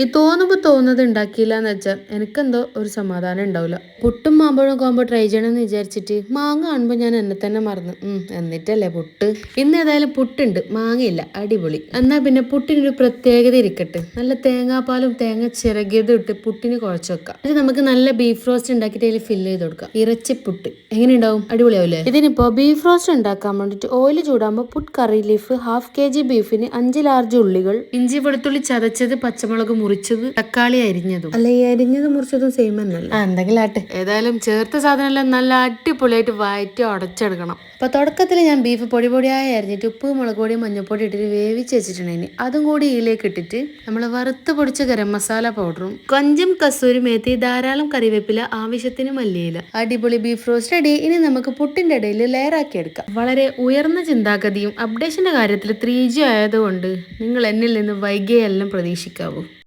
ഈ തോന്നുമ്പോൾ തോന്നുന്നത് ഉണ്ടാക്കിയില്ല എന്ന് വെച്ചാൽ എനിക്കെന്തോ ഒരു സമാധാനം ഉണ്ടാവില്ല. പുട്ടും മാമ്പഴം കോമ്പോ ട്രൈ ചെയ്യണമെന്ന് വിചാരിച്ചിട്ട് മാങ്ങ കാണുമ്പോൾ ഞാൻ എന്നെ തന്നെ മറന്നു. എന്നിട്ടല്ലേ പുട്ട്. ഇന്ന് ഏതായാലും പുട്ടുണ്ട്, മാങ്ങയില്ല. അടിപൊളി. എന്നാൽ പിന്നെ പുട്ടിനൊരു പ്രത്യേകത ഇരിക്കട്ടെ. നല്ല തേങ്ങാപ്പാലും തേങ്ങ ചിരകിയതും ഇട്ട് പുട്ടിന് കുഴച്ച് വെക്കാം. ഇത് നമുക്ക് നല്ല ബീഫ് റോസ്റ്റ് ഉണ്ടാക്കിയിട്ട് അതിൽ ഫില്ല് ചെയ്ത് കൊടുക്കാം. ഇറച്ചിപ്പുട്ട് എങ്ങനെ ഉണ്ടാവും? അടിപൊളിയാവില്ലേ? ഇതിനിപ്പോ ബീഫ് റോസ്റ്റ് ഉണ്ടാക്കാൻ വേണ്ടിട്ട് ഓയിൽ ചൂടാകുമ്പോൾ പുട്ട് കറി ലീഫ് 1/2 kg ബീഫിന് 5 ലാർജ് ഉള്ളികൾ, ഇഞ്ചി വെളുത്തുള്ളി ചതച്ചത്, പച്ചമുളക് മുറിച്ചത്, തക്കാളി അരിഞ്ഞതും. അല്ല, ഈ അരിഞ്ഞതും മുറിച്ചതും സെയിം തന്നെയല്ല? എന്തെങ്കിലും ആട്ടെ. ഏതായാലും ചേർത്ത സാധനം എല്ലാം നല്ല അടിപൊളിയായിട്ട് വഴറ്റി ഉടച്ചെടുക്കണം. അപ്പൊ തുടക്കത്തിൽ ഞാൻ ബീഫ് പൊടി പൊടിയായി അരിഞ്ഞിട്ട് ഉപ്പ്, മുളക് പൊടി, മഞ്ഞൾപ്പൊടി ഇട്ടിട്ട് വേവിച്ച് വെച്ചിട്ടുണ്ടെങ്കിൽ അതും കൂടി ഇതിലേക്ക് ഇട്ടിട്ട് നമ്മൾ വറുത്ത് പൊടിച്ച ഗരം മസാല പൗഡറും കൊഞ്ചം കസൂരി മേത്തി, ധാരാളം കറിവേപ്പില, ആവശ്യത്തിന് മല്ലിയില. അടിപൊളി ബീഫ് റോസ്റ്റ് റെഡി. ഇനി നമുക്ക് പുട്ടിന്റെ ഇടയിൽ ലെയർ ആക്കി എടുക്കാം. വളരെ ഉയർന്ന ചിന്താഗതിയും അപ്ഡേഷന്റെ കാര്യത്തിൽ 3G ആയതുകൊണ്ട് നിങ്ങൾ എന്നിൽ നിന്ന് വൈകിയെല്ലാം പ്രതീക്ഷിക്കാവൂ.